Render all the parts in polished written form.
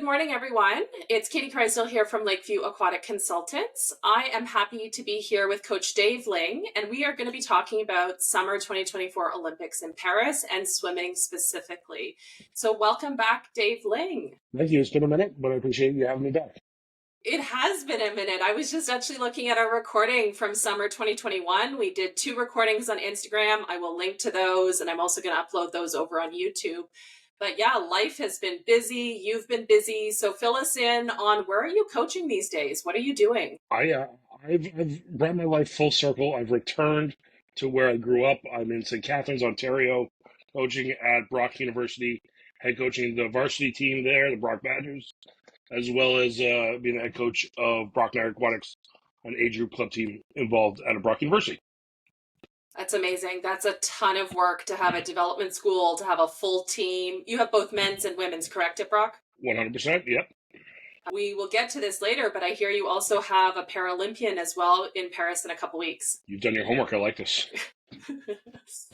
morning, everyone. It's Katie Crysdale here from Lakeview Aquatic Consultants. I am happy to be here with Coach Dave Ling, and we are going to be talking about Summer 2024 Olympics in Paris and swimming specifically. So welcome back, Dave Ling. Thank you. It's been a minute, but I appreciate you having me back. It has been a minute. I was just actually looking at our recording from summer 2021. We did 2 recordings on Instagram. I will link to those, and I'm also going to upload those over on YouTube. But yeah, life has been busy. You've been busy. So fill us in on where are you coaching these days? What are you doing? I've brought my life full circle. I've returned to where I grew up. I'm in St. Catharines, Ontario, coaching at Brock University, head coaching the varsity team there, the Brock Badgers, as well as being the head coach of Brock Aquatics, an age group club team involved at a Brock University. That's amazing. That's a ton of work to have a development school, to have a full team. You have both men's and women's, correct, at Brock? 100%, yep. We will get to this later, but I hear you also have a Paralympian as well in Paris in a couple weeks. You've done your homework. I like this.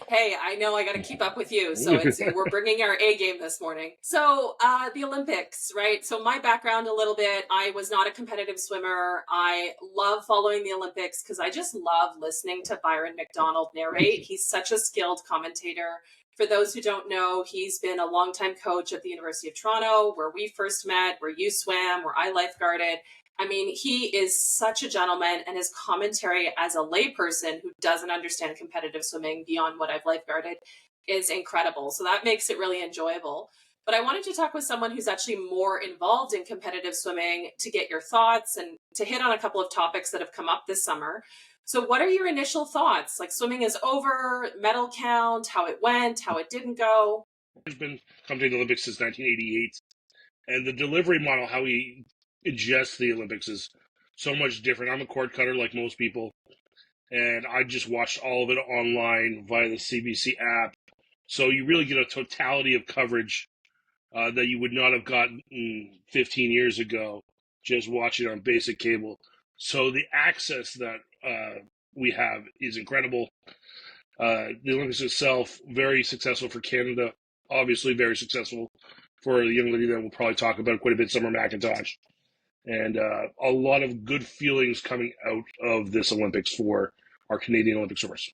Hey, I know I got to keep up with you. So we're bringing our A game this morning. So the Olympics, right? So my background a little bit, I was not a competitive swimmer. I love following the Olympics because I just love listening to Byron MacDonald narrate. He's such a skilled commentator. For those who don't know, he's been a longtime coach at the University of Toronto, where we first met, where you swam, where I lifeguarded. I mean, he is such a gentleman, and his commentary as a layperson who doesn't understand competitive swimming beyond what I've lifeguarded is incredible. So that makes it really enjoyable. But I wanted to talk with someone who's actually more involved in competitive swimming to get your thoughts and to hit on a couple of topics that have come up this summer. So what are your initial thoughts? Like, swimming is over, medal count, how it went, how it didn't go? He's been coming to the Olympics since 1988, and the delivery model, how he ingest the Olympics is so much different. I'm a cord cutter like most people, and I just watched all of it online via the CBC app. So you really get a totality of coverage that you would not have gotten 15 years ago just watching on basic cable. So the access that we have is incredible. The Olympics itself, very successful for Canada, obviously very successful for the young lady that we'll probably talk about quite a bit, Summer McIntosh. And a lot of good feelings coming out of this Olympics for our Canadian Olympic swimmers.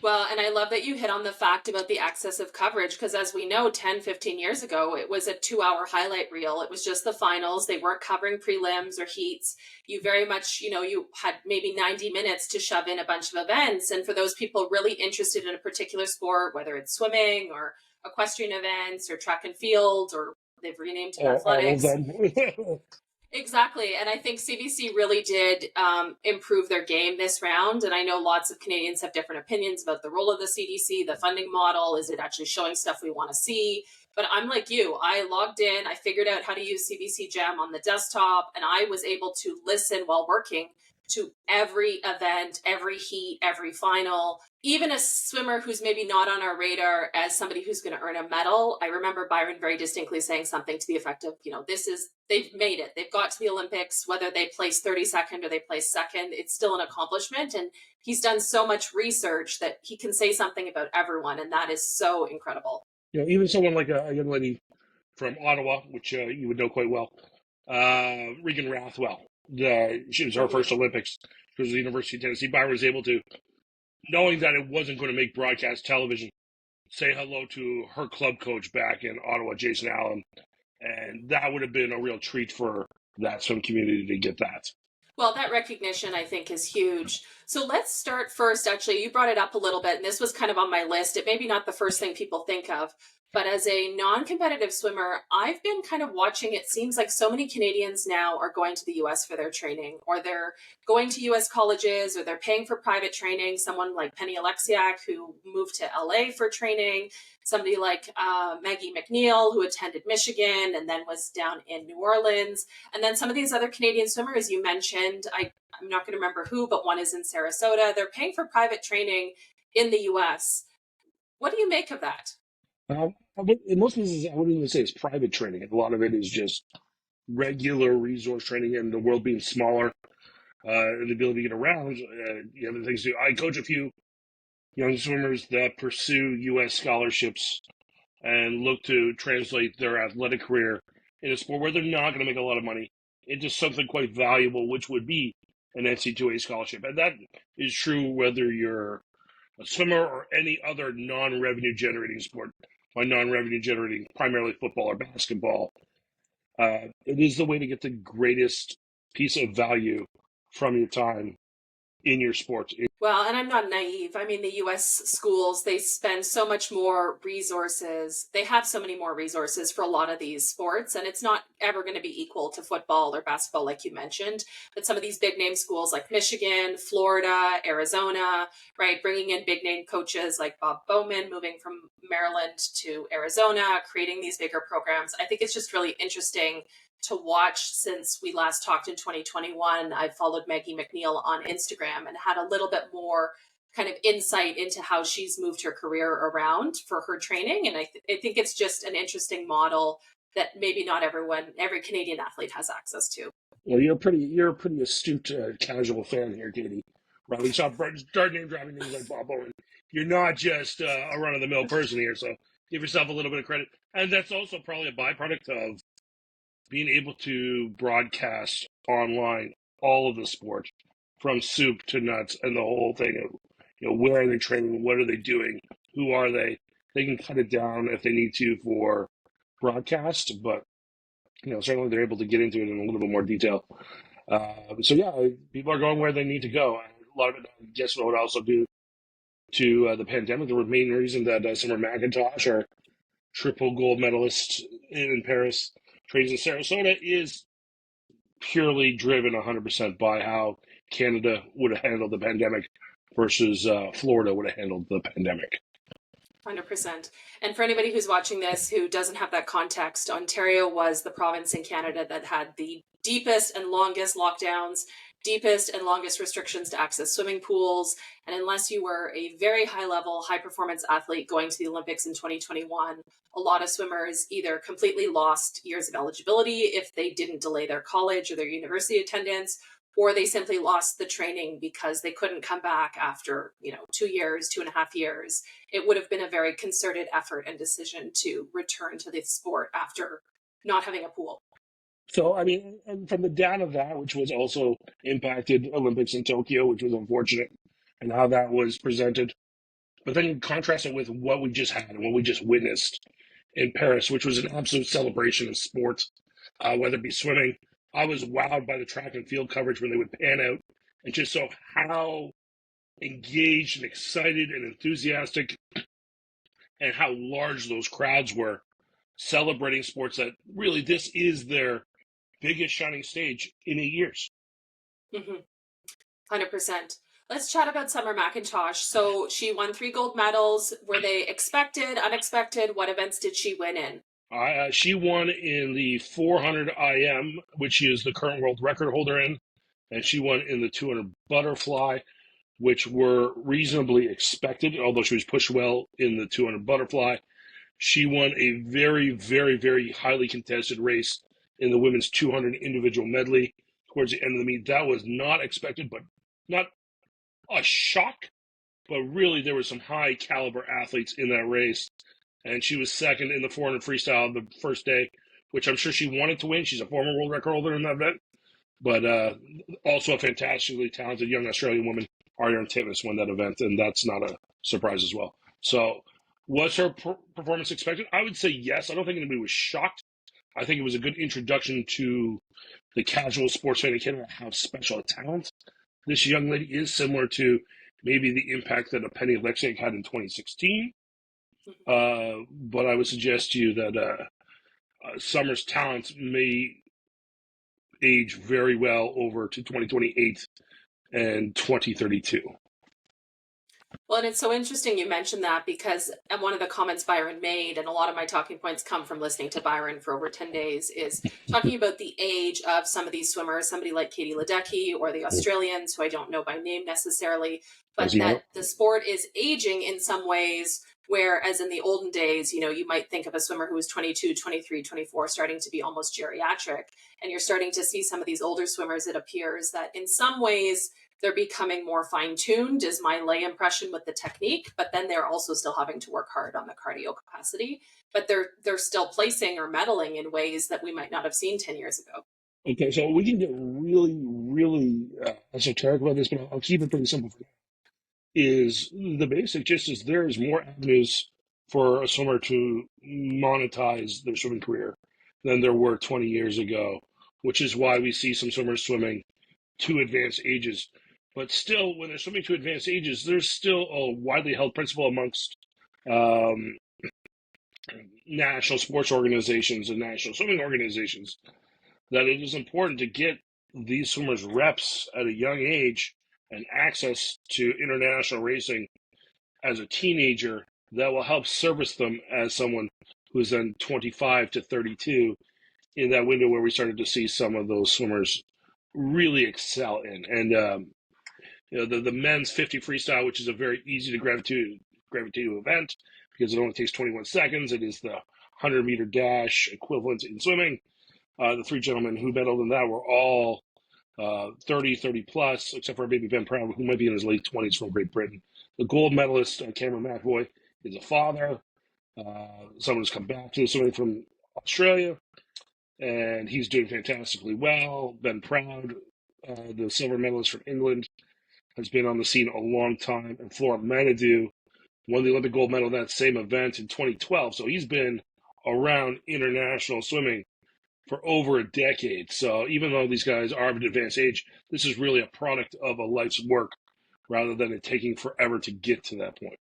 Well, and I love that you hit on the fact about the access of coverage, because as we know, 10, 15 years ago, it was a 2-hour highlight reel. It was just the finals. They weren't covering prelims or heats. You very much, you had maybe 90 minutes to shove in a bunch of events. And for those people really interested in a particular sport, whether it's swimming or equestrian events or track and field, or they've renamed to athletics. Exactly. And I think CBC really did improve their game this round. And I know lots of Canadians have different opinions about the role of the CDC, the funding model. Is it actually showing stuff we want to see? But I'm like you. I logged in. I figured out how to use CBC Gem on the desktop. And I was able to listen while working to every event, every heat, every final. Even a swimmer who's maybe not on our radar as somebody who's going to earn a medal. I remember Byron very distinctly saying something to the effect of, they've made it. They've got to the Olympics, whether they place 32nd or they place second, it's still an accomplishment. And he's done so much research that he can say something about everyone. And that is so incredible. Even someone like a young lady from Ottawa, which you would know quite well, Regan Rathwell. She was her first Olympics. She was at the University of Tennessee. Byron was able to, knowing that it wasn't going to make broadcast television, say hello to her club coach back in Ottawa, Jason Allen. And that would have been a real treat for that swim community to get that. Well, that recognition, I think, is huge. So let's start first. Actually, you brought it up a little bit, and this was kind of on my list. It may be not the first thing people think of, but as a non-competitive swimmer, I've been kind of watching. It seems like so many Canadians now are going to the US for their training, or they're going to US colleges, or they're paying for private training. Someone like Penny Oleksiak, who moved to LA for training. Somebody like Maggie McNeil, who attended Michigan and then was down in New Orleans. And then some of these other Canadian swimmers you mentioned, I'm not going to remember who, but one is in Sarasota. They're paying for private training in the US. What do you make of that? In most cases, I wouldn't even say it's private training. A lot of it is just regular resource training, and the world being smaller, and the ability to get around. You have the things to do. I coach a few young swimmers that pursue U.S. scholarships and look to translate their athletic career in a sport where they're not going to make a lot of money into something quite valuable, which would be an NCAA scholarship. And that is true whether you're a swimmer or any other non-revenue generating sport. By non-revenue generating, primarily football or basketball. It is the way to get the greatest piece of value from your time in your sport. Well, and I'm not naive. I mean, the US schools, they spend so much more resources. They have so many more resources for a lot of these sports, and it's not ever going to be equal to football or basketball, like you mentioned. But some of these big name schools like Michigan, Florida, Arizona, right, bringing in big name coaches like Bob Bowman, moving from Maryland to Arizona, creating these bigger programs. I think it's just really interesting to watch. Since we last talked in 2021, I've followed Maggie McNeil on Instagram and had a little bit more kind of insight into how she's moved her career around for her training. And I think it's just an interesting model that maybe not every Canadian athlete has access to. Well, you're a pretty astute casual fan here, Katie. Right? We start name dropping names like Bob Owen. You're not just a run of the mill person here, so give yourself a little bit of credit. And that's also probably a byproduct of being able to broadcast online all of the sport, from soup to nuts, and the whole thing of, where are they training, what are they doing, who are they? They can cut it down if they need to for broadcast, but certainly they're able to get into it in a little bit more detail. So yeah, people are going where they need to go. A lot of it, I guess, what would also due to the pandemic. The main reason that some of McIntosh, our triple gold medalist in Paris, trains in Sarasota, is purely driven 100% by how Canada would have handled the pandemic versus Florida would have handled the pandemic. 100%. And for anybody who's watching this who doesn't have that context, Ontario was the province in Canada that had the deepest and longest lockdowns, deepest and longest restrictions to access swimming pools. And unless you were a very high level, high performance athlete going to the Olympics in 2021, a lot of swimmers either completely lost years of eligibility if they didn't delay their college or their university attendance, or they simply lost the training because they couldn't come back after, 2 years, 2.5 years. It would have been a very concerted effort and decision to return to the sport after not having a pool. So, and from the data of that, which was also impacted Olympics in Tokyo, which was unfortunate, and how that was presented. But then you contrast it with what we just had and what we just witnessed in Paris, which was an absolute celebration of sport, whether it be swimming. I was wowed by the track and field coverage when they would pan out and just saw how engaged and excited and enthusiastic and how large those crowds were celebrating sports that really this is their biggest shining stage in 8 years. 100%. Let's chat about Summer McIntosh. So she won 3 gold medals. Were they expected, unexpected? What events did she win in? She won in the 400 IM, which she is the current world record holder in, and she won in the 200 butterfly, which were reasonably expected, although she was pushed well in the 200 butterfly. She won a very, very, very highly contested race in the women's 200 individual medley towards the end of the meet. That was not expected, but not a shock. But really, there were some high caliber athletes in that race. And she was second in the 400 freestyle the first day, which I'm sure she wanted to win. She's a former world record holder in that event. But also a fantastically talented young Australian woman, Ariarne Titmus, won that event, and that's not a surprise as well. So was her performance expected? I would say yes. I don't think anybody was shocked. I think it was a good introduction to the casual sports fan in Canada, how special a talent this young lady is, similar to maybe the impact that a Penny Oleksiak had in 2016. But I would suggest to you that Summer's talent may age very well over to 2028 and 2032. Well, and it's so interesting you mentioned that, because one of the comments Byron made, and a lot of my talking points come from listening to Byron for over 10 days, is talking about the age of some of these swimmers, somebody like Katie Ledecky or the Australians, who I don't know by name necessarily, but that the sport is aging in some ways Whereas in the olden days, you might think of a swimmer who was 22, 23, 24, starting to be almost geriatric. And you're starting to see some of these older swimmers, it appears that in some ways they're becoming more fine-tuned, is my lay impression with the technique, but then they're also still having to work hard on the cardio capacity. But they're still placing or medaling in ways that we might not have seen 10 years ago. Okay, so we can get really, really esoteric about this, but I'll keep it pretty simple for now. Is the basic gist is there's more avenues for a swimmer to monetize their swimming career than there were 20 years ago, which is why we see some swimmers swimming to advanced ages. But still, when they're swimming to advanced ages, there's still a widely held principle amongst national sports organizations and national swimming organizations that it is important to get these swimmers reps at a young age and access to international racing as a teenager that will help service them as someone who's then 25 to 32 in that window where we started to see some of those swimmers really excel in. And the men's 50 freestyle, which is a very easy to gravitate to event because it only takes 21 seconds. It is the 100-meter dash equivalent in swimming. The three gentlemen who medaled in that were all 30 plus, except for maybe Ben Proud, who might be in his late 20s from Great Britain. The gold medalist, Cameron McAvoy, is a father. Someone who's come back to swimming from Australia, and he's doing fantastically well. Ben Proud, the silver medalist from England, has been on the scene a long time. And Flora Manadou won the Olympic gold medal in that same event in 2012. So he's been around international swimming for over a decade. So even though these guys are of an advanced age, this is really a product of a life's work rather than it taking forever to get to that point.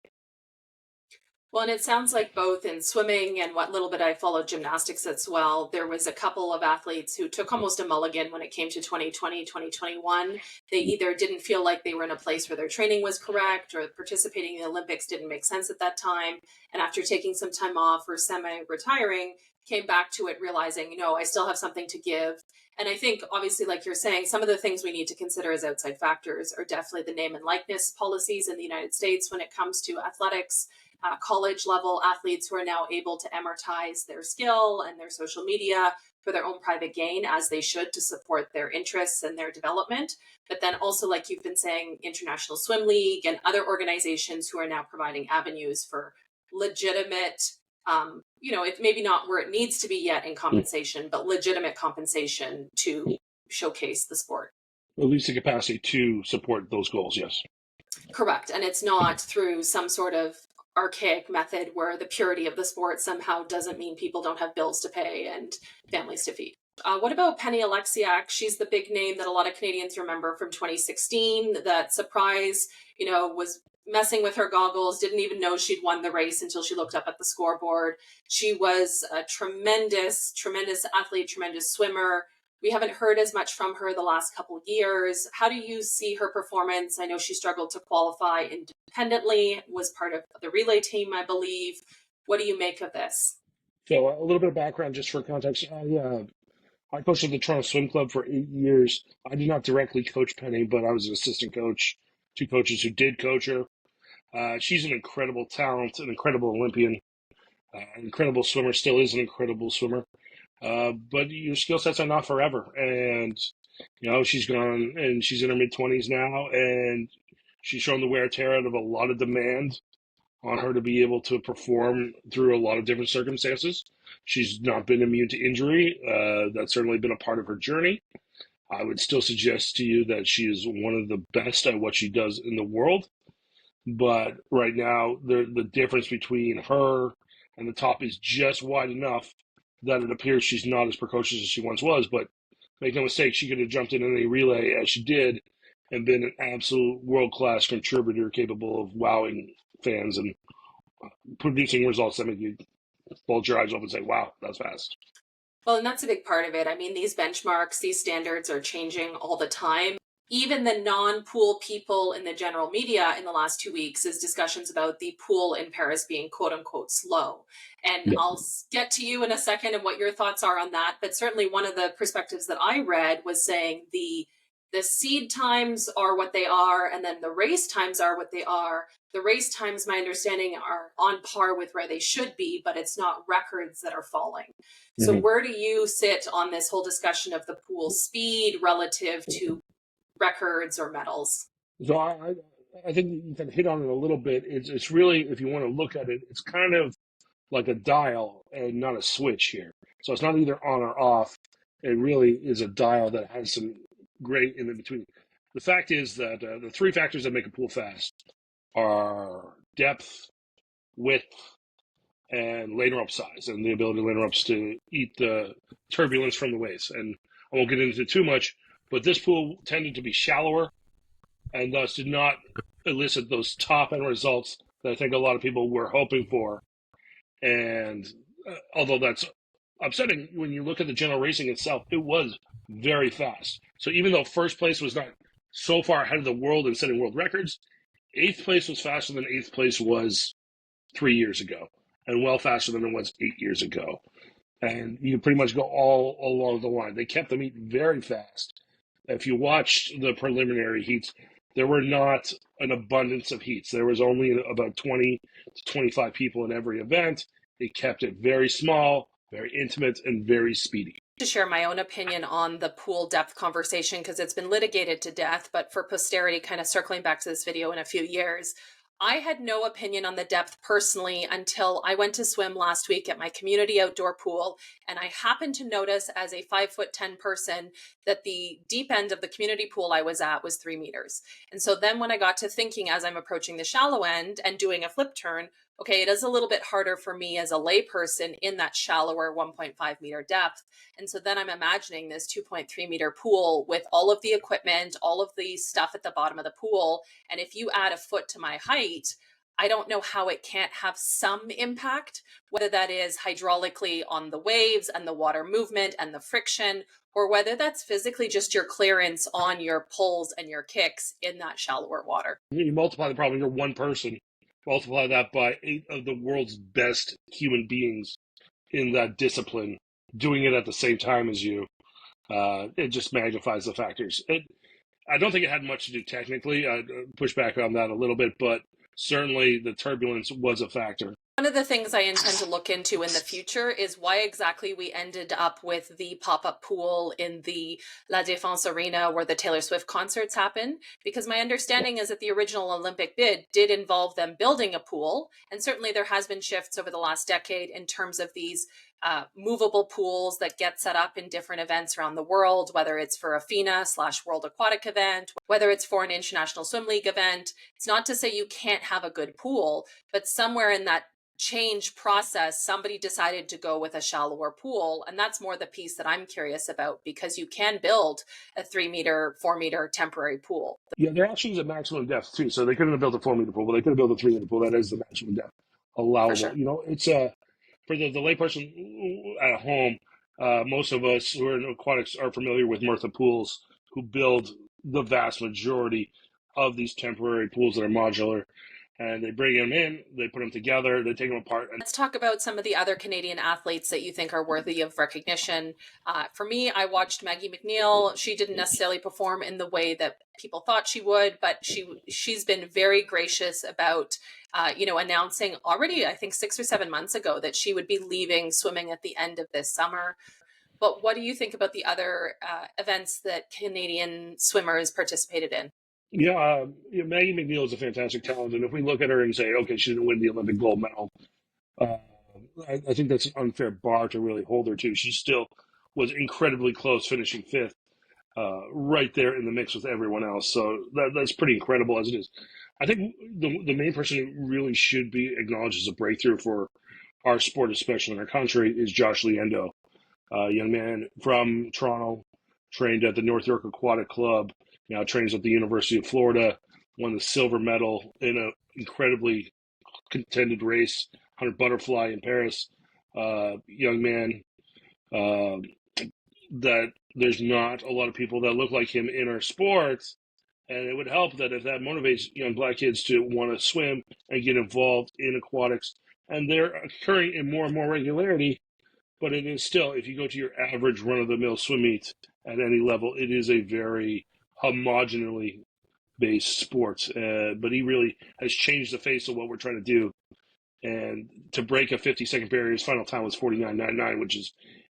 Well, and it sounds like both in swimming and what little bit I followed gymnastics as well, there was a couple of athletes who took almost a mulligan when it came to 2020, 2021. They either didn't feel like they were in a place where their training was correct or participating in the Olympics didn't make sense at that time. And after taking some time off or semi-retiring, came back to it realizing, I still have something to give. And I think, obviously, like you're saying, some of the things we need to consider as outside factors are definitely the name and likeness policies in the United States when it comes to athletics. College level athletes who are now able to amortize their skill and their social media for their own private gain, as they should, to support their interests and their development. But then also, like you've been saying, International Swim League and other organizations who are now providing avenues for legitimate, it's maybe not where it needs to be yet in compensation, but legitimate compensation to showcase the sport. At least the capacity to support those goals, yes. Correct. And it's not through some sort of archaic method where the purity of the sport somehow doesn't mean people don't have bills to pay and families to feed. What about Penny Oleksiak? She's the big name that a lot of Canadians remember from 2016. That surprise, was messing with her goggles, didn't even know she'd won the race until she looked up at the scoreboard. She was a tremendous, tremendous athlete, tremendous swimmer. We haven't heard as much from her the last couple of years. How do you see her performance? I know she struggled to qualify independently, was part of the relay team, I believe. What do you make of this? So a little bit of background just for context. I coached at the Toronto Swim Club for 8 years. I did not directly coach Penny, but I was an assistant coach, two coaches who did coach her. She's an incredible talent, an incredible Olympian, an incredible swimmer, still is an incredible swimmer. But your skill sets are not forever. And, she's gone and she's in her mid-20s now, and she's shown the wear and tear out of a lot of demand on her to be able to perform through a lot of different circumstances. She's not been immune to injury. That's certainly been a part of her journey. I would still suggest to you that she is one of the best at what she does in the world. But right now, the difference between her and the top is just wide enough that it appears she's not as precocious as she once was. But make no mistake, she could have jumped in any relay as she did and been an absolute world-class contributor capable of wowing fans and producing results that make you bulge your eyes open and say, wow, that's fast. Well, and that's a big part of it. I mean, these benchmarks, these standards are changing all the time. Even the non-pool people in the general media in the last 2 weeks is discussions about the pool in Paris being quote unquote slow. And yeah. I'll get to you in a second and what your thoughts are on that. But certainly one of the perspectives that I read was saying the the seed times are what they are, and then the race times are what they are. The race times, my understanding, are on par with where they should be, but it's not records that are falling. So where do you sit on this whole discussion of the pool speed relative to records or medals? So I think you can hit on it a little bit. It's really, if you want to look at it, it's kind of like a dial and not a switch here. So it's not either on or off. It really is a dial that has some gray in between. The fact is that the three factors that make a pool fast are depth, width, and lane rope size, and the ability of lane ropes to eat the turbulence from the waves. And I won't get into it too much, but this pool tended to be shallower and thus did not elicit those top end results that I think a lot of people were hoping for. And although that's upsetting, when you look at the general racing itself, it was very fast. So even though first place was not so far ahead of the world in setting world records, eighth place was faster than eighth place was 3 years ago, and well faster than it was 8 years ago. And you pretty much go all along the line. They kept the meet very fast. If you watched the preliminary heats, there were not an abundance of heats. There was only about 20 to 25 people in every event. They kept it very small, very intimate, and very speedy. To share my own opinion on the pool depth conversation, because it's been litigated to death, but for posterity, kind of circling back to this video in a few years, I had no opinion on the depth personally until I went to swim last week at my community outdoor pool. And I happened to notice as a 5'10" person that the deep end of the community pool I was at was 3 meters. And so then when I got to thinking as I'm approaching the shallow end and doing a flip turn, okay, it is a little bit harder for me as a layperson in that shallower 1.5 meter depth. And so then I'm imagining this 2.3 meter pool with all of the equipment, all of the stuff at the bottom of the pool. And if you add a foot to my height, I don't know how it can't have some impact, whether that is hydraulically on the waves and the water movement and the friction, or whether that's physically just your clearance on your pulls and your kicks in that shallower water. You multiply the problem, you're one person. Multiply that by 8 of the world's best human beings in that discipline doing it at the same time as you. It just magnifies the factors. I don't think it had much to do technically. I'd push back on that a little bit, but certainly the turbulence was a factor. One of the things I intend to look into in the future is why exactly we ended up with the pop-up pool in the La Défense Arena where the Taylor Swift concerts happen. Because my understanding is that the original Olympic bid did involve them building a pool. And certainly there has been shifts over the last decade in terms of these movable pools that get set up in different events around the world, whether it's for a FINA/World Aquatic event, whether it's for an International Swim League event. It's not to say you can't have a good pool, but somewhere in that change process, somebody decided to go with a shallower pool. And that's more the piece that I'm curious about, because you can build a 3 meter, 4 meter temporary pool. Yeah, there actually is a maximum depth too. So they couldn't have built a 4 meter pool, but they could have built a 3 meter pool. That is the maximum depth allowable. Sure. You know, it's for the layperson at home, most of us who are in aquatics are familiar with Murtha Pools, who build the vast majority of these temporary pools that are modular. And they bring them in, they put them together, they take them apart. Let's talk about some of the other Canadian athletes that you think are worthy of recognition. For me, I watched Maggie McNeil. She didn't necessarily perform in the way that people thought she would, but she's been very gracious about, announcing already, I think 6 or 7 months ago, that she would be leaving swimming at the end of this summer. But what do you think about the other events that Canadian swimmers participated in? Yeah, Maggie McNeil is a fantastic talent, and if we look at her and say, okay, she didn't win the Olympic gold medal, I think that's an unfair bar to really hold her to. She still was incredibly close, finishing fifth, right there in the mix with everyone else. So that's pretty incredible as it is. I think the main person who really should be acknowledged as a breakthrough for our sport, especially in our country, is Josh Liendo, a young man from Toronto, trained at the North York Aquatic Club. Now trains at the University of Florida, won the silver medal in an incredibly contended race, 100 butterfly in Paris. Young man that there's not a lot of people that look like him in our sports. And it would help that if that motivates young black kids to want to swim and get involved in aquatics. And they're occurring in more and more regularity, but it is still, if you go to your average run-of-the-mill swim meet at any level, it is a very homogeneously based sports, but he really has changed the face of what we're trying to do. And to break a 50-second barrier, his final time was 49.99, which is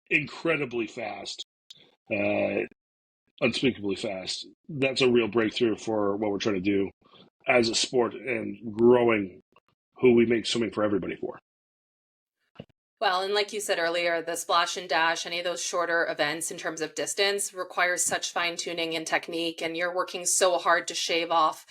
incredibly fast, unspeakably fast. That's a real breakthrough for what we're trying to do as a sport and growing who we make swimming for everybody for. Well, and like you said earlier, the splash and dash, any of those shorter events in terms of distance requires such fine tuning and technique. And you're working so hard to shave off,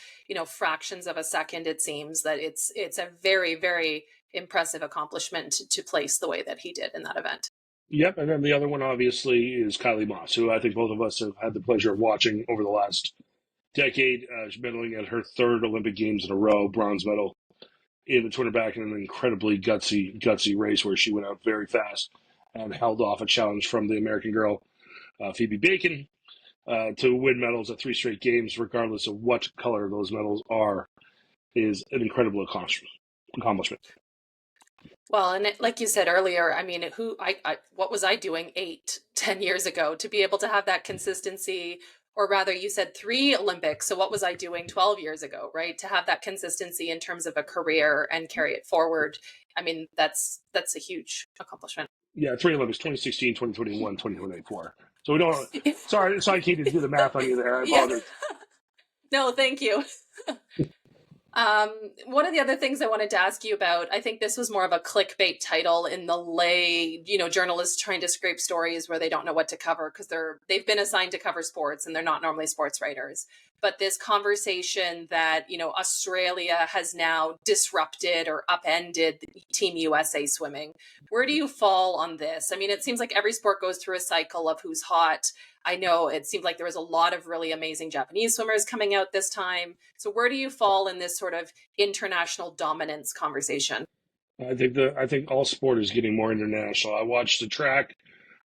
fractions of a second, it seems, that it's a very, very impressive accomplishment to place the way that he did in that event. Yep. And then the other one, obviously, is Kylie Masse, who I think both of us have had the pleasure of watching over the last decade. She's medaling at her third Olympic Games in a row, bronze medal in the 200 back in an incredibly gutsy race where she went out very fast and held off a challenge from the American girl, Phoebe Bacon, to win medals at 3 straight games, regardless of what color those medals are, is an incredible accomplishment. Well, and like you said earlier, I mean, what was I doing 8-10 years ago to be able to have that consistency? Or rather, you said 3 Olympics. So what was I doing 12 years ago, right? To have that consistency in terms of a career and carry it forward. I mean, that's a huge accomplishment. Yeah, 3 Olympics, 2016, 2021, 2024. So we don't, sorry, Katie, to do the math on you there. I apologize. Yeah. No, thank you. One of the other things I wanted to ask you about, I think this was more of a clickbait title in the lay, journalists trying to scrape stories where they don't know what to cover because they've been assigned to cover sports and they're not normally sports writers. But this conversation that, Australia has now disrupted or upended Team USA swimming. Where do you fall on this? I mean, it seems like every sport goes through a cycle of who's hot. I know it seemed like there was a lot of really amazing Japanese swimmers coming out this time. So where do you fall in this sort of international dominance conversation? I think all sport is getting more international. I watched the track.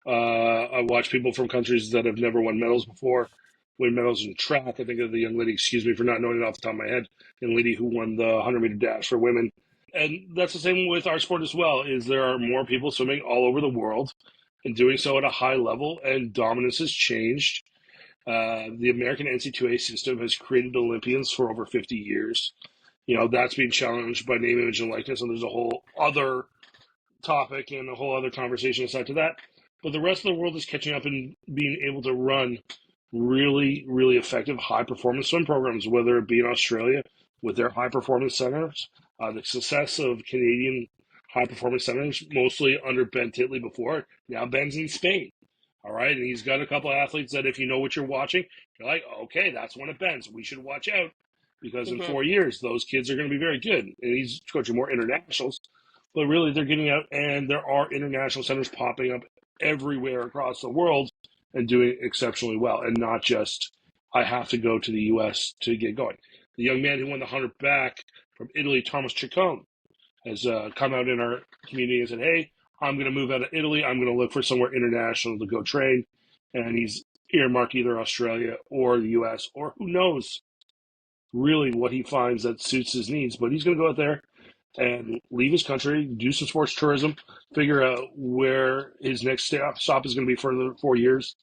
I watch people from countries that have never won medals before win medals in track. I think of the young lady, excuse me for not knowing it off the top of my head, young lady who won the 100-meter dash for women. And that's the same with our sport as well, is there are more people swimming all over the world and doing so at a high level, and dominance has changed. The American NCAA system has created Olympians for over 50 years. That's being challenged by name, image, and likeness, and there's a whole other topic and a whole other conversation aside to that. But the rest of the world is catching up and being able to run really, really effective high-performance swim programs, whether it be in Australia with their high-performance centers, the success of Canadian high-performance centers, mostly under Ben Titley before. Now Ben's in Spain, all right? And he's got a couple of athletes that if you know what you're watching, you're like, okay, that's one of Ben's. We should watch out because in 4 years, those kids are going to be very good. And he's coaching more internationals. But really, they're getting out, and there are international centers popping up everywhere across the world and doing exceptionally well, and not just, I have to go to the U.S. to get going. The young man who won the 100 back from Italy, Thomas Ciccone, has come out in our community and said, hey, I'm going to move out of Italy. I'm going to look for somewhere international to go train. And he's earmarked either Australia or the U.S., or who knows really what he finds that suits his needs. But he's going to go out there and leave his country, do some sports tourism, figure out where his next stop is going to be for the 4 years,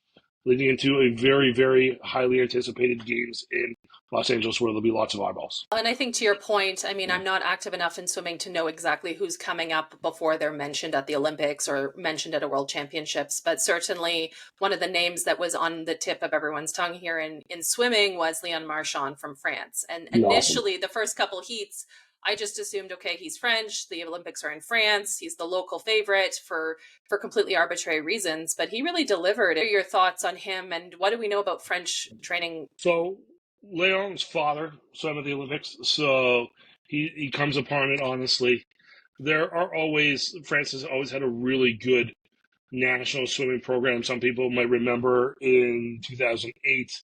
leading into a very, very highly anticipated games in Los Angeles where there'll be lots of eyeballs. And I think to your point, I mean, I'm not active enough in swimming to know exactly who's coming up before they're mentioned at the Olympics or mentioned at a World Championships. But certainly one of the names that was on the tip of everyone's tongue here in swimming was Léon Marchand from France. And initially, the first couple heats, I just assumed, okay, he's French. The Olympics are in France. He's the local favorite for completely arbitrary reasons. But he really delivered. What are your thoughts on him? And what do we know about French training? So Léon's father swam at the Olympics, so he comes upon it honestly. France has always had a really good national swimming program. Some people might remember in 2008,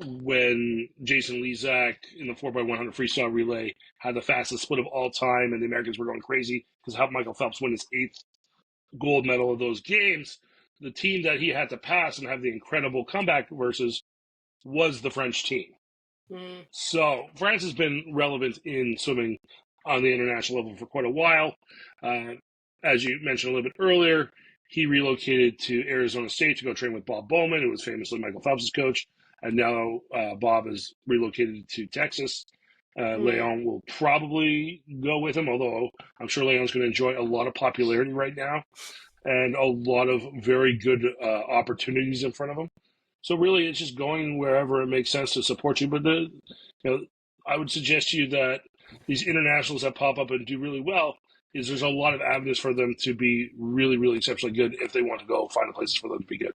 when Jason Lezak in the 4x100 freestyle relay had the fastest split of all time, and the Americans were going crazy because helped Michael Phelps win his 8th gold medal of those games. The team that he had to pass and have the incredible comeback versus was the French team. So France has been relevant in swimming on the international level for quite a while. As you mentioned a little bit earlier, he relocated to Arizona State to go train with Bob Bowman, who was famously Michael Phelps' coach. and now Bob is relocated to Texas. Léon will probably go with him, although I'm sure Léon's going to enjoy a lot of popularity right now and a lot of very good opportunities in front of him. So really, it's just going wherever it makes sense to support you. But I would suggest to you that these internationals that pop up and do really well is there's a lot of avenues for them to be really, really exceptionally good if they want to go find places for them to be good.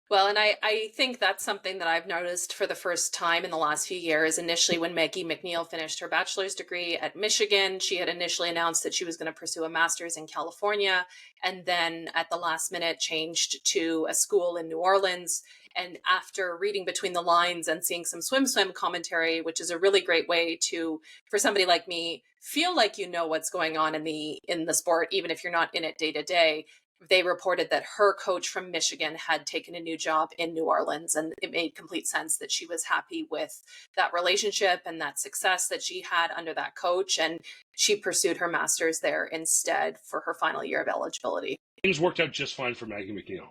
Well, and I think that's something that I've noticed for the first time in the last few years. Initially, when Maggie McNeil finished her bachelor's degree at Michigan, she had initially announced that she was going to pursue a master's in California, and then at the last minute changed to a school in New Orleans. And after reading between the lines and seeing some swim commentary, which is a really great way to, for somebody like me, feel like you know what's going on in the sport, even if you're not in it day to day. They reported that her coach from Michigan had taken a new job in New Orleans, and it made complete sense that she was happy with that relationship and that success that she had under that coach. And she pursued her master's there instead for her final year of eligibility. Things worked out just fine for Maggie McNeil.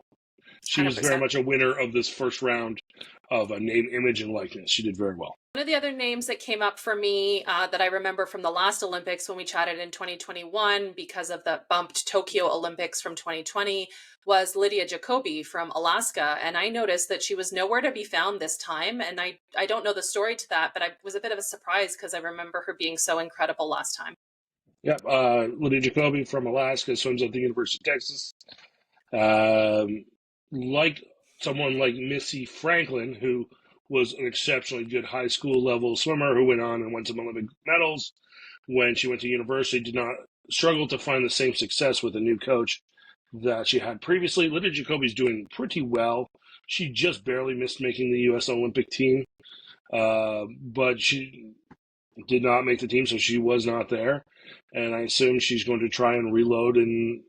She 100%. was very much a winner of this first round of a name, image, and likeness. She did very well. One of the other names that came up for me that I remember from the last Olympics when we chatted in 2021 because of the bumped Tokyo Olympics from 2020 was Lydia Jacoby from Alaska. And I noticed that she was nowhere to be found this time. And I don't know the story to that, but I was a bit of a surprise because I remember her being so incredible last time. Yep. Lydia Jacoby from Alaska swims at the University of Texas. Like someone like Missy Franklin, who was an exceptionally good high school level swimmer who went on and won some Olympic medals. When she went to university, did not struggle to find the same success with a new coach that she had previously. Lydia Jacoby's doing pretty well. She just barely missed making the U.S. Olympic team, but she did not make the team, so she was not there. And I assume she's going to try and reload and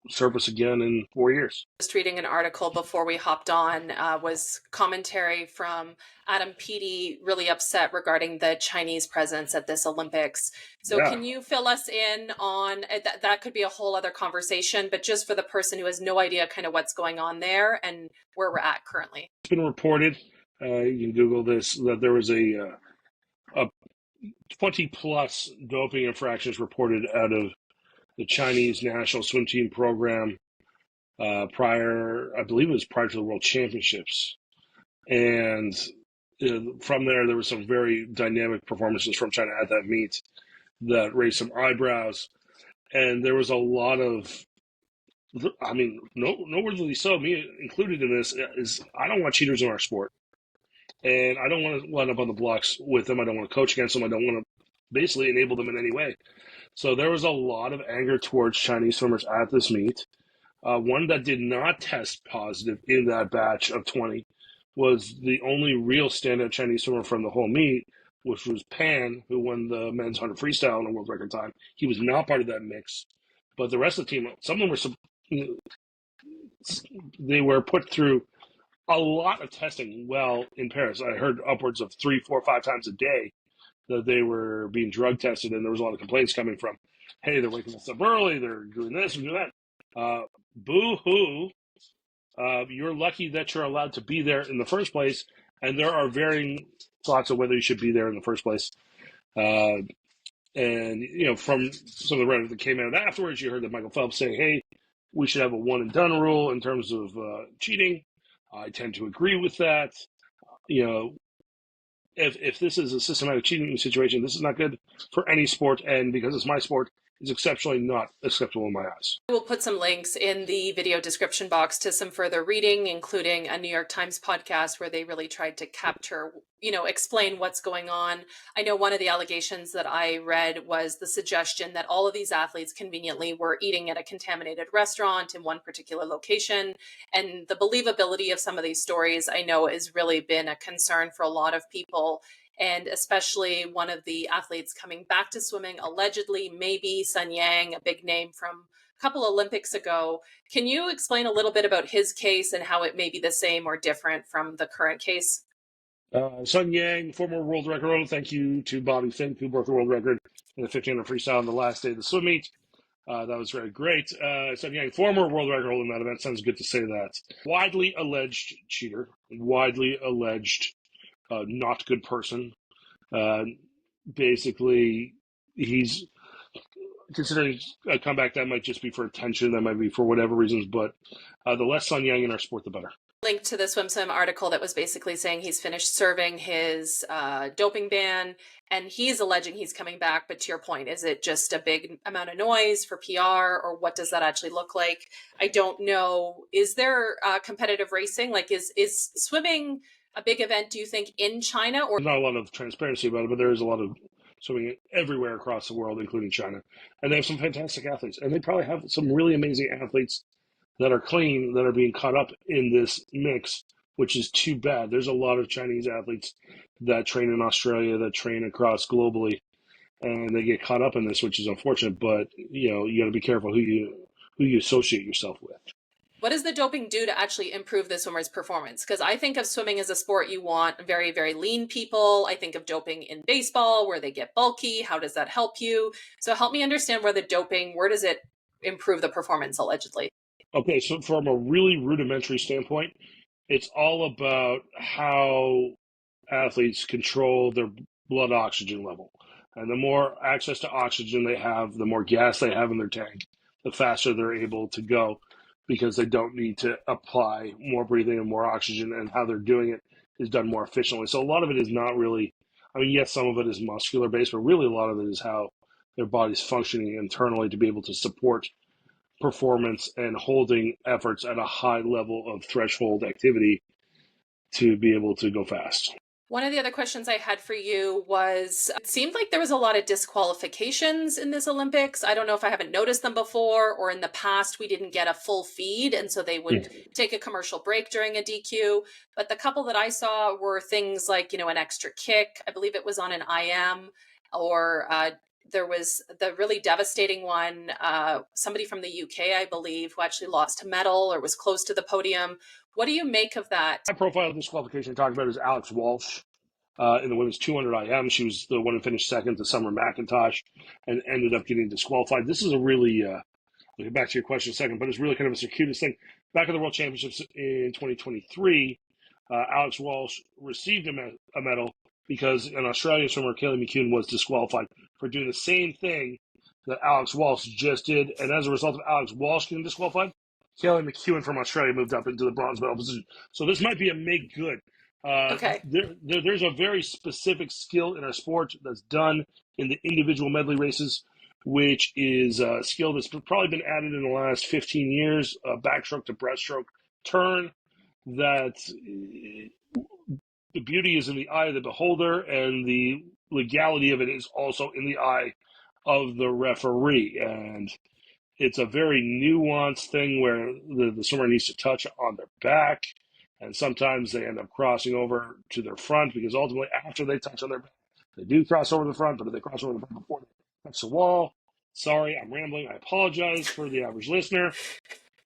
surface again in 4 years. Just reading an article before we hopped on was commentary from Adam Peaty, really upset regarding the Chinese presence at this Olympics. So Can you fill us in on that? Could be a whole other conversation, but just for the person who has no idea kind of what's going on there and where we're at currently. It's been reported, you can Google this, that there was a 20 plus doping infractions reported out of the Chinese national swim team program prior to the World Championships. And from there were some very dynamic performances from China at that meet that raised some eyebrows. And there was a lot of, noteworthy so, me included in this, is I don't want cheaters in our sport. And I don't want to line up on the blocks with them. I don't want to coach against them. I don't want to basically enable them in any way. So there was a lot of anger towards Chinese swimmers at this meet. One that did not test positive in that batch of 20 was the only real standout Chinese swimmer from the whole meet, which was Pan, who won the men's 100 freestyle in a world record time. He was not part of that mix. But the rest of the team, some of them they were put through a lot of testing well in Paris. I heard upwards of 3, 4, 5 times a day that they were being drug tested, and there was a lot of complaints coming from, hey, they're waking us up early, they're doing this and doing that. Boo-hoo. You're lucky that you're allowed to be there in the first place, and there are varying thoughts of whether you should be there in the first place. And, from some of the rhetoric that came out afterwards, you heard that Michael Phelps saying, hey, we should have a one-and-done rule in terms of cheating. I tend to agree with that. If this is a systematic cheating situation, this is not good for any sport, and because it's my sport, is exceptionally not acceptable in my eyes. We'll put some links in the video description box to some further reading, including a New York Times podcast where they really tried to capture, explain what's going on. I know one of the allegations that I read was the suggestion that all of these athletes conveniently were eating at a contaminated restaurant in one particular location. And the believability of some of these stories, I know, has really been a concern for a lot of people. And especially one of the athletes coming back to swimming, allegedly, maybe Sun Yang, a big name from a couple Olympics ago. Can you explain a little bit about his case and how it may be the same or different from the current case? Sun Yang, former world record holder, thank you to Bobby Fink, who broke the world record in the 1500 freestyle on the last day of the swim meet. That was very great. Sun Yang, former world record holder in that event. Sounds good to say that. Widely alleged cheater, widely alleged not good person. Basically, he's considering a comeback that might just be for attention, that might be for whatever reasons, but the less Sun Yang in our sport, the better. Linked to the Swim Swim article that was basically saying he's finished serving his doping ban, and he's alleging he's coming back. But to your point, is it just a big amount of noise for PR, or what does that actually look like? I don't know. Is there competitive racing? Like, is swimming a big event, do you think, in China? Or There's not a lot of transparency about it, but there is a lot of swimming everywhere across the world, including China. And they have some fantastic athletes. And they probably have some really amazing athletes that are clean, that are being caught up in this mix, which is too bad. There's a lot of Chinese athletes that train in Australia, that train across globally, and they get caught up in this, which is unfortunate. But you got to be careful who you associate yourself with. what does the doping do to actually improve the swimmer's performance? Because I think of swimming as a sport you want very, very lean people. I think of doping in baseball where they get bulky. How does that help you? So help me understand where does it improve the performance allegedly? Okay, so from a really rudimentary standpoint, it's all about how athletes control their blood oxygen level. And the more access to oxygen they have, the more gas they have in their tank, the faster they're able to go because they don't need to apply more breathing and more oxygen, and how they're doing it is done more efficiently. So a lot of it is not really, yes, some of it is muscular based, but really a lot of it is how their body's functioning internally to be able to support performance and holding efforts at a high level of threshold activity to be able to go fast. One of the other questions I had for you was, it seemed like there was a lot of disqualifications in this Olympics. I don't know if I haven't noticed them before, or in the past we didn't get a full feed, and so they would take a commercial break during a DQ. But the couple that I saw were things like, an extra kick. I believe it was on an IM, or there was the really devastating one, somebody from the UK, I believe, who actually lost a medal or was close to the podium. What do you make of that? My profile disqualification I'm talking about is Alex Walsh in the women's 200 IM. She was the one who finished second to Summer McIntosh and ended up getting disqualified. This is a really, I'll get back to your question in a second, but it's really kind of a circuitous thing. Back at the World Championships in 2023, Alex Walsh received a medal because an Australian swimmer, Kylie McEwen, was disqualified for doing the same thing that Alex Walsh just did. And as a result of Alex Walsh getting disqualified, Kylie McEwen from Australia moved up into the bronze medal position. So this might be a make good. Okay. There's a very specific skill in our sport that's done in the individual medley races, which is a skill that's probably been added in the last 15 years, a backstroke to breaststroke turn, that the beauty is in the eye of the beholder, and the legality of it is also in the eye of the referee. And it's a very nuanced thing where the swimmer needs to touch on their back, and sometimes they end up crossing over to their front, because ultimately after they touch on their back, they do cross over the front, but if they cross over the front before they touch the wall, sorry, I'm rambling, I apologize for the average listener,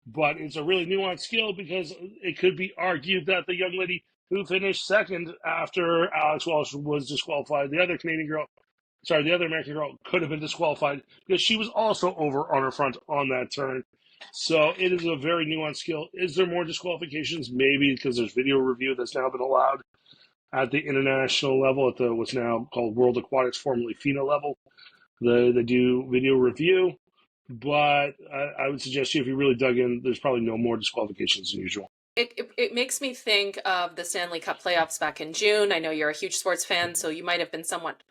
but it's a really nuanced skill, because it could be argued that the young lady who finished second after Alex Walsh was disqualified, the other American girl could have been disqualified because she was also over on her front on that turn. So it is a very nuanced skill. Is there more disqualifications? Maybe, because there's video review that's now been allowed at the international level, at the what's now called World Aquatics, formerly FINA level. They do video review, but I would suggest if you really dug in, there's probably no more disqualifications than usual. It makes me think of the Stanley Cup playoffs back in June. I know you're a huge sports fan, so you might have been somewhat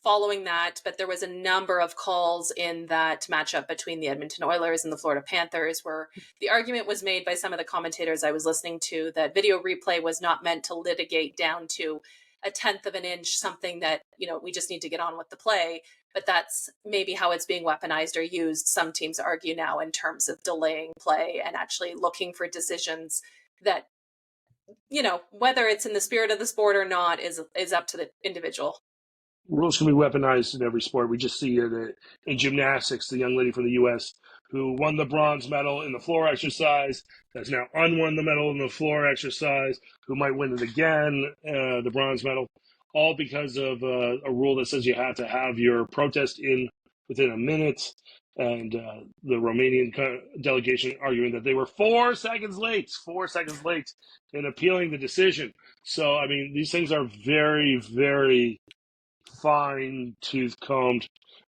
following that, but there was a number of calls in that matchup between the Edmonton Oilers and the Florida Panthers where the argument was made by some of the commentators I was listening to that video replay was not meant to litigate down to a tenth of an inch, something that, we just need to get on with the play. But that's maybe how it's being weaponized or used, some teams argue now, in terms of delaying play and actually looking for decisions that, whether it's in the spirit of the sport or not is up to the individual. Rules can be weaponized in every sport. We just see it in gymnastics, the young lady from the U.S. who won the bronze medal in the floor exercise, has now unwon the medal in the floor exercise, who might win it again, the bronze medal, all because of a rule that says you have to have your protest in within a minute. and the Romanian delegation arguing that they were 4 seconds late in appealing the decision. So, I mean, these things are very, very fine tooth combed,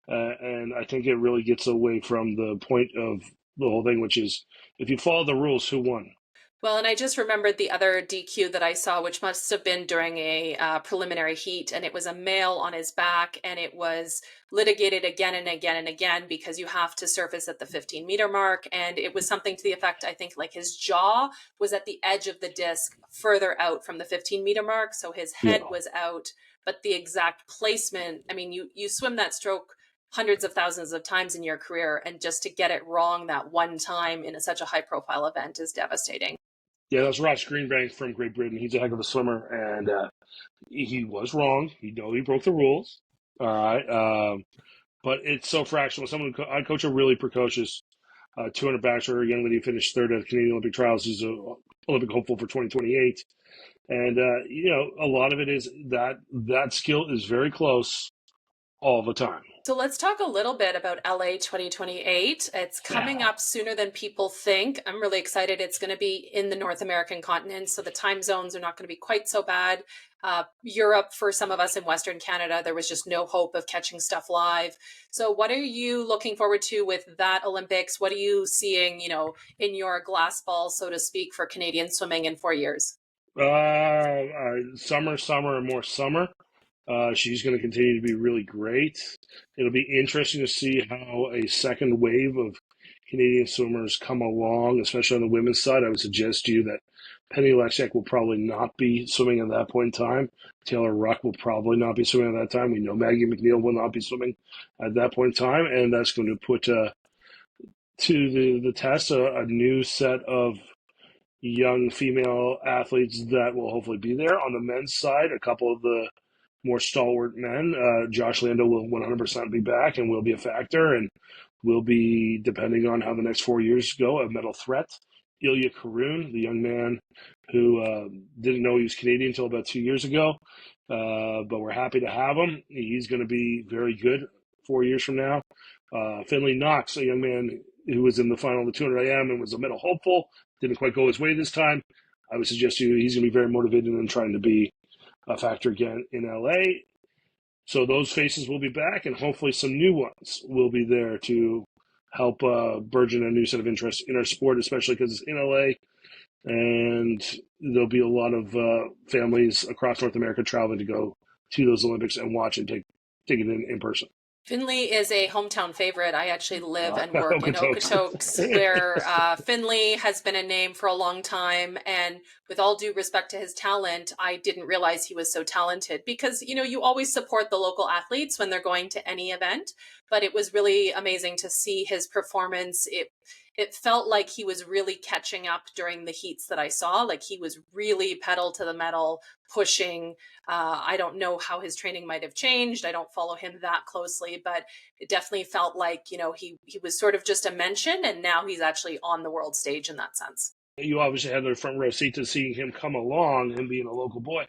and I think it really gets away from the point of the whole thing, which is if you follow the rules, who won? Well, and I just remembered the other DQ that I saw, which must have been during a preliminary heat, and it was a male on his back, and it was litigated again and again and again because you have to surface at the 15-meter mark, and it was something to the effect, I think, like his jaw was at the edge of the disc further out from the 15-meter mark, so his head was out, but the exact placement, I mean, you swim that stroke hundreds of thousands of times in your career, and just to get it wrong that one time in such a high-profile event is devastating. Yeah, that's Ross Greenbank from Great Britain. He's a heck of a swimmer, and he was wrong. He broke the rules. All right, but it's so fractional. I coach a really precocious 200 bachelor, a young lady who finished third at Canadian Olympic Trials. Who's an Olympic hopeful for 2028, and a lot of it is that skill is very close all the time. So let's talk a little bit about LA 2028. It's coming up sooner than people think. I'm really excited. It's going to be in the North American continent, so the time zones are not going to be quite so bad. Europe, for some of us in Western Canada, there was just no hope of catching stuff live. So what are you looking forward to with that Olympics? What are you seeing, in your glass ball, so to speak, for Canadian swimming in 4 years? Summer, and more summer. She's going to continue to be really great. It'll be interesting to see how a second wave of Canadian swimmers come along, especially on the women's side. I would suggest to you that Penny Oleksiak will probably not be swimming at that point in time. Taylor Ruck will probably not be swimming at that time. We know Maggie McNeil will not be swimming at that point in time, and that's going to put to the test a new set of young female athletes that will hopefully be there. On the men's side, a couple of the more stalwart men. Josh Liendo will 100% be back and will be a factor and will be, depending on how the next 4 years go, a medal threat. Ilya Karun, the young man who didn't know he was Canadian until about 2 years ago, but we're happy to have him. He's going to be very good 4 years from now. Finlay Knox, a young man who was in the final of the 200 IM and was a medal hopeful, didn't quite go his way this time. I would suggest to you he's going to be very motivated and trying to be a factor again in LA. So those faces will be back, and hopefully some new ones will be there to help burgeon a new set of interest in our sport, especially because it's in LA, and there'll be a lot of families across North America traveling to go to those Olympics and watch and take it in person. Finlay is a hometown favorite. I actually live and work in Okotoks, where Finlay has been a name for a long time. And with all due respect to his talent, I didn't realize he was so talented because, you always support the local athletes when they're going to any event. But it was really amazing to see his performance. It felt like he was really catching up during the heats that I saw. Like he was really pedal to the metal, pushing. I don't know how his training might have changed. I don't follow him that closely, but it definitely felt like, he was sort of just a mention, and now he's actually on the world stage in that sense. You obviously had the front row seat to seeing him come along and being a local boy.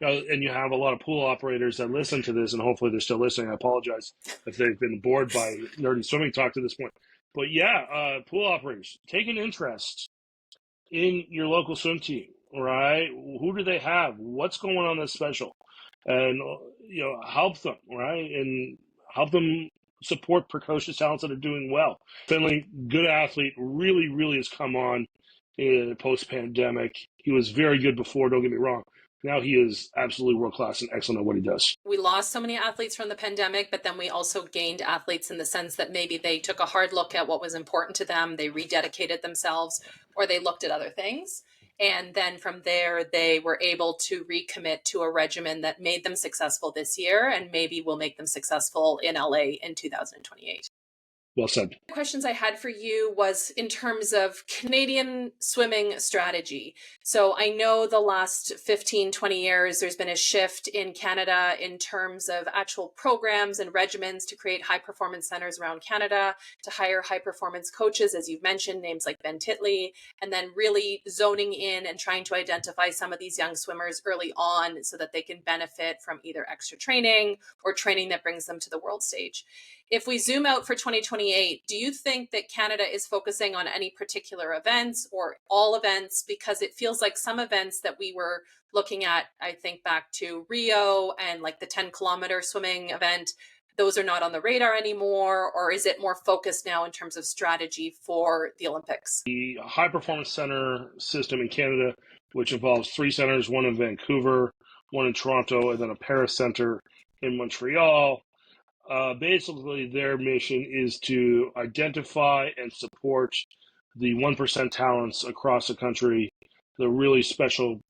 And you have a lot of pool operators that listen to this, and hopefully they're still listening. I apologize if they've been bored by nerdy swimming talk to this point. But yeah, pool operators, take an interest in your local swim team, right? Who do they have? What's going on that's special? And, help them, right? And help them support precocious talents that are doing well. Finlay, good athlete, really, really has come on post-pandemic. He was very good before, don't get me wrong. Now he is absolutely world-class and excellent at what he does. We lost so many athletes from the pandemic, but then we also gained athletes in the sense that maybe they took a hard look at what was important to them, they rededicated themselves, or they looked at other things. And then from there, they were able to recommit to a regimen that made them successful this year and maybe will make them successful in LA in 2028. Well said. The questions I had for you was in terms of Canadian swimming strategy. So I know the last 15, 20 years, there's been a shift in Canada in terms of actual programs and regimens to create high performance centers around Canada, to hire high performance coaches, as you've mentioned, names like Ben Titley, and then really zoning in and trying to identify some of these young swimmers early on so that they can benefit from either extra training or training that brings them to the world stage. if we zoom out for 2028, do you think that Canada is focusing on any particular events or all events? Because it feels like some events that we were looking at, I think back to Rio and like the 10-kilometer swimming event, those are not on the radar anymore, or is it more focused now in terms of strategy for the Olympics? The high performance center system in Canada, which involves 3 centers, one in Vancouver, one in Toronto, and then a Paris center in Montreal. Basically, their mission is to identify and support the 1% talents across the country, the really special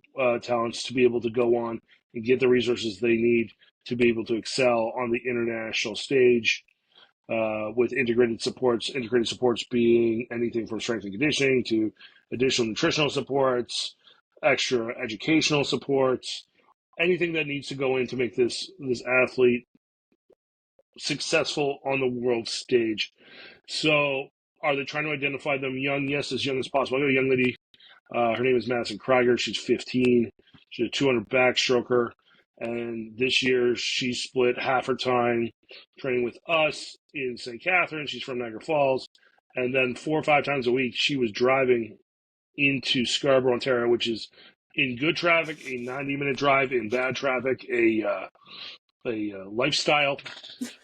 talents, to be able to go on and get the resources they need to be able to excel on the international stage. With integrated supports being anything from strength and conditioning to additional nutritional supports, extra educational supports, anything that needs to go in to make this athlete successful on the world stage. So are they trying to identify them young? Yes, as young as possible. I got a young lady, her name is Madison Kryger. She's 15. She's a 200 backstroker. And this year she split half her time training with us in St. Catharines. She's from Niagara Falls. And then 4 or 5 times a week, she was driving into Scarborough, Ontario, which is in good traffic, a 90-minute drive, in bad traffic, a lifestyle,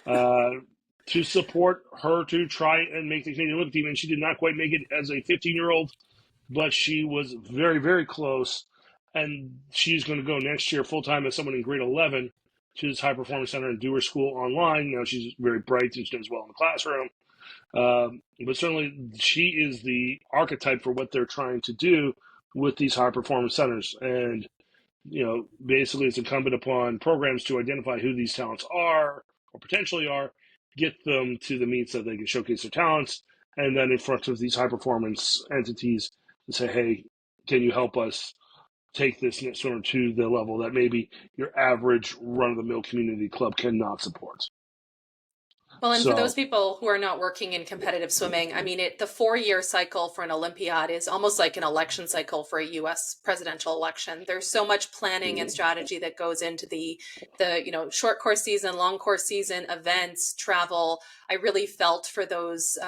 to support her to try and make the Canadian Olympic team. And she did not quite make it as a 15-year-old, but she was very, very close. And she's going to go next year full-time as someone in grade 11 to this high-performance center and do her school online. Now, she's very bright and she does well in the classroom. But certainly she is the archetype for what they're trying to do with these high-performance centers. And basically it's incumbent upon programs to identify who these talents are or potentially are, get them to the meets that they can showcase their talents, and then in front of these high performance entities to say, hey, can you help us take this swimmer to the level that maybe your average run-of-the-mill community club cannot support. Well, and for those people who are not working in competitive swimming, I mean, the 4-year cycle for an Olympiad is almost like an election cycle for a U.S. presidential election. There's so much planning and strategy that goes into the short course season, long course season, events, travel. I really felt for those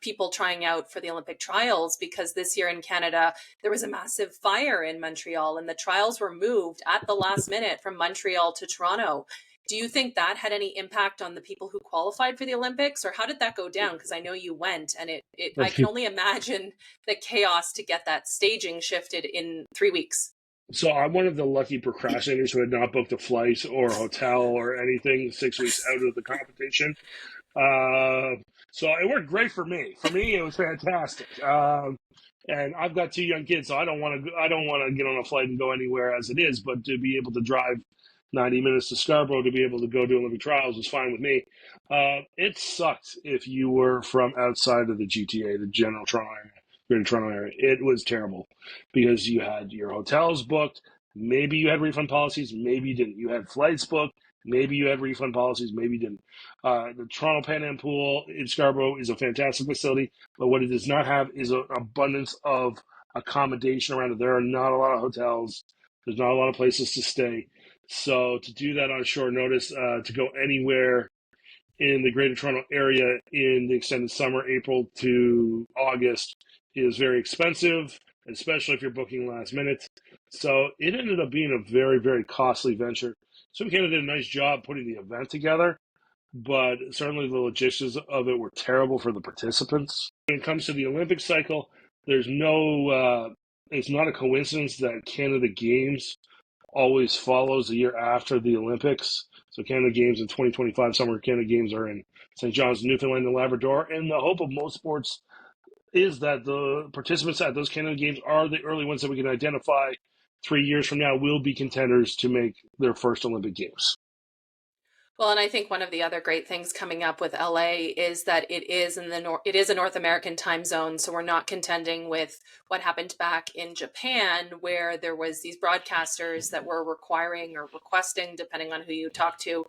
people trying out for the Olympic trials, because this year in Canada, there was a massive fire in Montreal and the trials were moved at the last minute from Montreal to Toronto. Do you think that had any impact on the people who qualified for the Olympics, or how did that go down? Because I know you went, and I can only imagine the chaos to get that staging shifted in 3 weeks. So I'm one of the lucky procrastinators who had not booked a flight or a hotel or anything 6 weeks out of the competition. So it worked great for me. For me, it was fantastic. And I've got 2 young kids, so I don't want to get on a flight and go anywhere as it is. But to be able to drive 90 minutes to Scarborough to be able to go to Olympic trials was fine with me. It sucked if you were from outside of the GTA, the General Toronto area, Greater Toronto area. It was terrible because you had your hotels booked. Maybe you had refund policies. Maybe you didn't. You had flights booked. Maybe you had refund policies. Maybe you didn't. The Toronto Pan Am Pool in Scarborough is a fantastic facility, but what it does not have is an abundance of accommodation around it. There are not a lot of hotels. There's not a lot of places to stay. So to do that on short notice, to go anywhere in the Greater Toronto area in the extended summer, April to August, is very expensive, especially if you're booking last minute. So it ended up being a very, very costly venture. So Canada did a nice job putting the event together, but certainly the logistics of it were terrible for the participants. When it comes to the Olympic cycle, there's it's not a coincidence that Canada Games always follows the year after the Olympics. So Canada Games in 2025, Summer Canada Games are in St. John's, Newfoundland and Labrador. And the hope of most sports is that the participants at those Canada Games are the early ones that we can identify 3 years from now will be contenders to make their first Olympic Games. Well, and I think one of the other great things coming up with LA is that it is a North American time zone. So we're not contending with what happened back in Japan, where there was these broadcasters that were requiring or requesting, depending on who you talk to,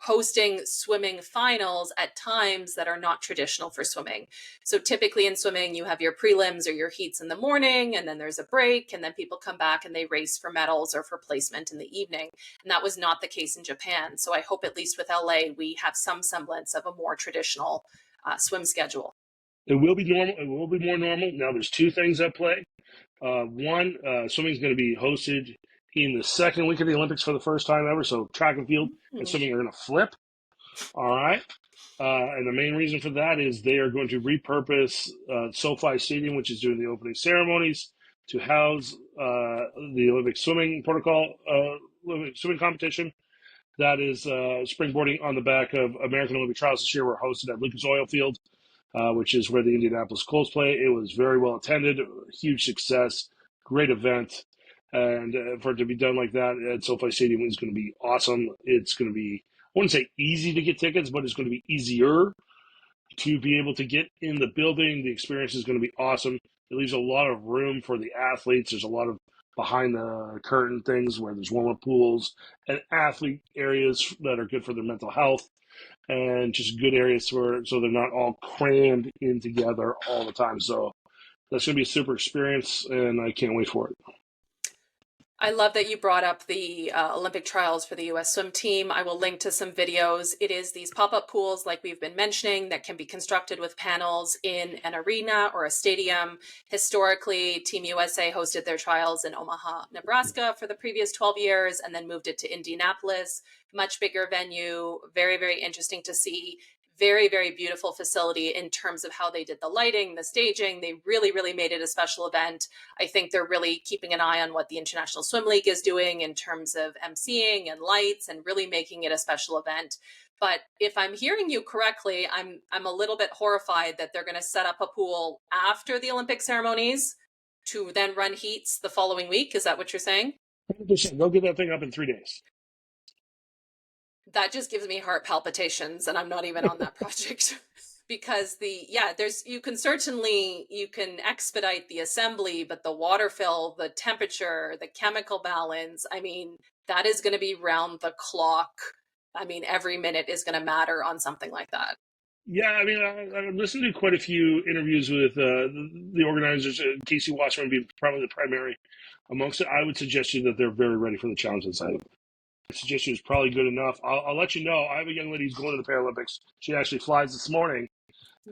hosting swimming finals at times that are not traditional for swimming. So typically in swimming, you have your prelims or your heats in the morning, and then there's a break, and then people come back and they race for medals or for placement in the evening. And that was not the case in Japan. So I hope at least with LA, we have some semblance of a more traditional swim schedule. It will be normal. It will be more normal. Now, there's two things at play. One, swimming is going to be hosted in the second week of the Olympics for the first time ever. So track and field and swimming are going to flip. All right. And the main reason for that is they are going to repurpose SoFi Stadium, which is doing the opening ceremonies, to house the Olympic swimming protocol, Olympic swimming competition. That is springboarding on the back of American Olympic Trials this year were hosted at Lucas Oil Field, which is where the Indianapolis Colts play. It was very well attended, huge success, great event. And for it to be done like that at SoFi Stadium is going to be awesome. It's going to be, I wouldn't say easy to get tickets, but it's going to be easier to be able to get in the building. The experience is going to be awesome. It leaves a lot of room for the athletes. There's a lot of behind the curtain things where there's warm-up pools and athlete areas that are good for their mental health, and just good areas for so they're not all crammed in together all the time. So that's going to be a super experience, and I can't wait for it. I love that you brought up the Olympic trials for the U.S. swim team. I will link to some videos. It is these pop-up pools, like we've been mentioning, that can be constructed with panels in an arena or a stadium. Historically, Team USA hosted their trials in Omaha, Nebraska for the previous 12 years, and then moved it to Indianapolis. Much bigger venue, very, very interesting to see. Very, very beautiful facility in terms of how they did the lighting, the staging. They really, really made it a special event. I think they're really keeping an eye on what the International Swim League is doing in terms of emceeing and lights and really making it a special event. But if I'm hearing you correctly, I'm a little bit horrified that they're going to set up a pool after the Olympic ceremonies to then run heats the following week. Is that what you're saying? 100%. They'll get that thing up in 3 days. That just gives me heart palpitations, and I'm not even on that project. Because you can expedite the assembly, but the water fill, the temperature, the chemical balance, I mean, that is going to be round the clock. I mean, every minute is going to matter on something like that. Yeah, I mean, I've listened to quite a few interviews with the organizers, Casey Wasserman being probably the primary amongst it. I would suggest you that they're very ready for the challenge inside. The suggestion is probably good enough. I'll let you know. I have a young lady who's going to the Paralympics. She actually flies this morning,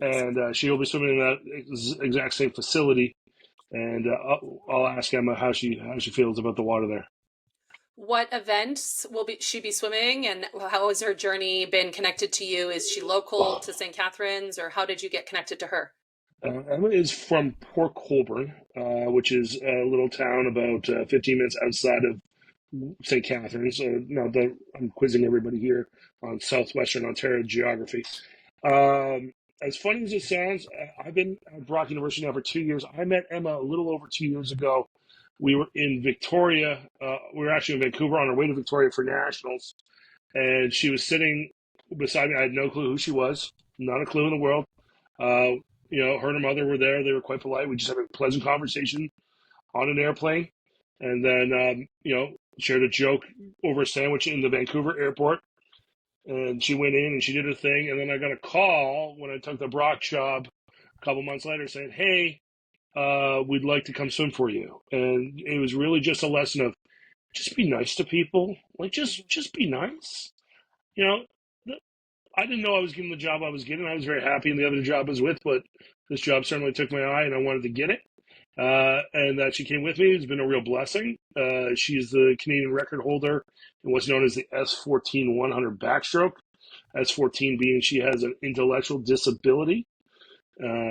and she will be swimming in that exact same facility. And I'll ask Emma how she feels about the water there. What events will she be swimming, and how has her journey been connected to you? Is she local to St. Catharines, or how did you get connected to her? Emma is from Port Colborne, which is a little town about 15 minutes outside of St. Catharines. Now that I'm quizzing everybody here on southwestern Ontario geography. As funny as it sounds, I've been at Brock University now for 2 years. I met Emma a little over 2 years ago. We were in Victoria. We were actually in Vancouver on our way to Victoria for nationals, and she was sitting beside me. I had no clue who she was, not a clue in the world. Her and her mother were there. They were quite polite. We just had a pleasant conversation on an airplane, and then shared a joke over a sandwich in the Vancouver airport. And she went in and she did her thing. And then I got a call when I took the Brock job a couple months later saying, hey, we'd like to come swim for you. And it was really just a lesson of just be nice to people. Like, just be nice. I didn't know I was getting the job I was getting. I was very happy in the other job I was with, but this job certainly took my eye and I wanted to get it. And that she came with me has been a real blessing. She's the Canadian record holder in what's known as the S14 100 backstroke. S14 being she has an intellectual disability.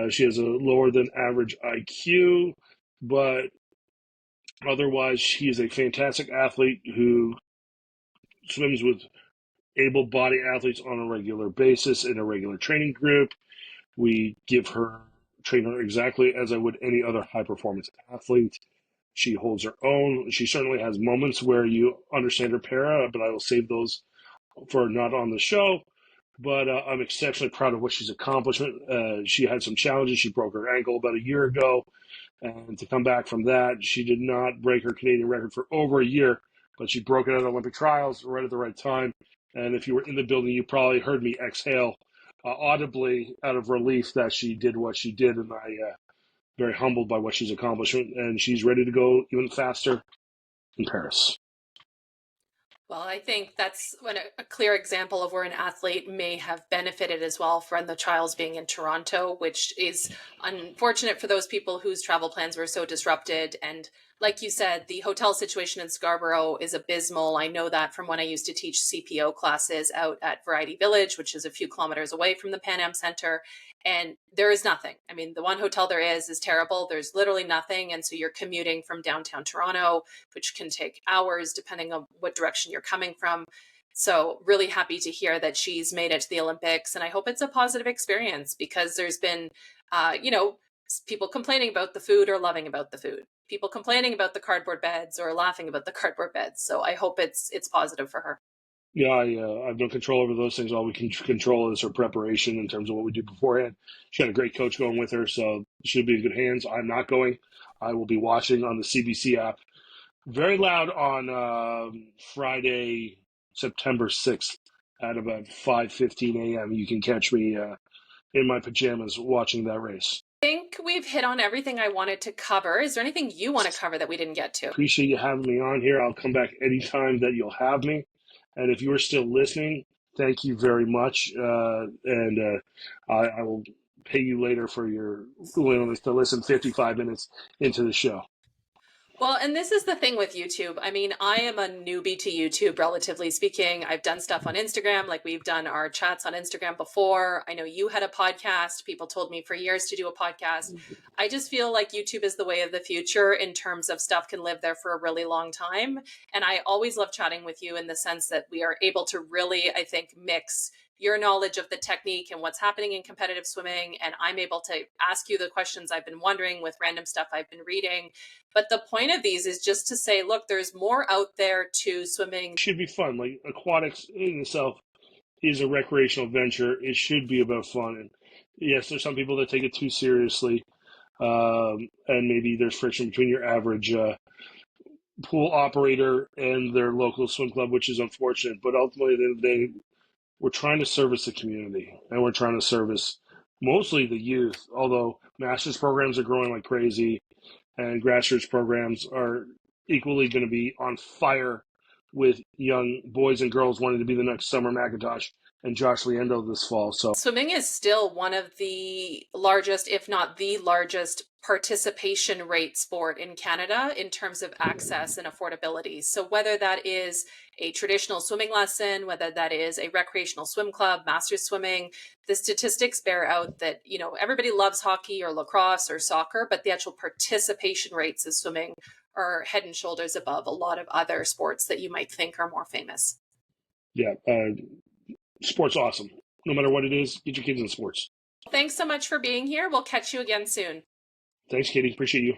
She has a lower than average IQ, but otherwise she is a fantastic athlete who swims with able-bodied athletes on a regular basis in a regular training group. We train her exactly as I would any other high-performance athlete. She holds her own. She certainly has moments where you understand her para, but I will save those for not on the show. But I'm exceptionally proud of what she's accomplished. She had some challenges. She broke her ankle about a year ago. And to come back from that, she did not break her Canadian record for over a year, but she broke it at Olympic trials right at the right time. And if you were in the building, you probably heard me exhale audibly out of relief that she did what she did, and I very humbled by what she's accomplished, and she's ready to go even faster in Paris. Well, I think that's a clear example of where an athlete may have benefited as well from the trials being in Toronto, which is unfortunate for those people whose travel plans were so disrupted. And like you said, the hotel situation in Scarborough is abysmal. I know that from when I used to teach CPO classes out at Variety Village, which is a few kilometers away from the Pan Am Center. And there is nothing. I mean, the one hotel there is terrible. There's literally nothing. And so you're commuting from downtown Toronto, which can take hours depending on what direction you're coming from. So really happy to hear that she's made it to the Olympics. And I hope it's a positive experience, because there's been, people complaining about the food or loving about the food, people complaining about the cardboard beds or laughing about the cardboard beds. So I hope it's positive for her. Yeah, I have no control over those things. All we can control is her preparation in terms of what we do beforehand. She had a great coach going with her, so she'll be in good hands. I'm not going. I will be watching on the CBC app. Very loud on Friday, September 6th at about 5:15 a.m. You can catch me in my pajamas watching that race. I think we've hit on everything I wanted to cover. Is there anything you want to cover that we didn't get to? Appreciate you having me on here. I'll come back anytime that you'll have me. And if you are still listening, thank you very much. And I will pay you later for your willingness to listen 55 minutes into the show. Well, and this is the thing with YouTube. I mean, I am a newbie to YouTube, relatively speaking. I've done stuff on Instagram, like we've done our chats on Instagram before. I know you had a podcast. People told me for years to do a podcast. I just feel like YouTube is the way of the future in terms of stuff can live there for a really long time. And I always love chatting with you in the sense that we are able to really, I think, mix your knowledge of the technique and what's happening in competitive swimming. And I'm able to ask you the questions I've been wondering with random stuff I've been reading. But the point of these is just to say, look, there's more out there to swimming. It should be fun. Like aquatics in itself is a recreational venture. It should be about fun. And yes, there's some people that take it too seriously. And maybe there's friction between your average pool operator and their local swim club, which is unfortunate. But ultimately, at the end of the day, we're trying to service the community, and we're trying to service mostly the youth, although master's programs are growing like crazy, and grassroots programs are equally going to be on fire with young boys and girls wanting to be the next Summer McIntosh and Josh Liendo this fall. So swimming is still one of the largest, if not the largest, participation rate sport in Canada in terms of access and affordability. So whether that is a traditional swimming lesson, whether that is a recreational swim club, master's swimming, the statistics bear out that, everybody loves hockey or lacrosse or soccer, but the actual participation rates of swimming are head and shoulders above a lot of other sports that you might think are more famous. Yeah, sports awesome. No matter what it is, get your kids in sports. Thanks so much for being here. We'll catch you again soon. Thanks, Katie. Appreciate you.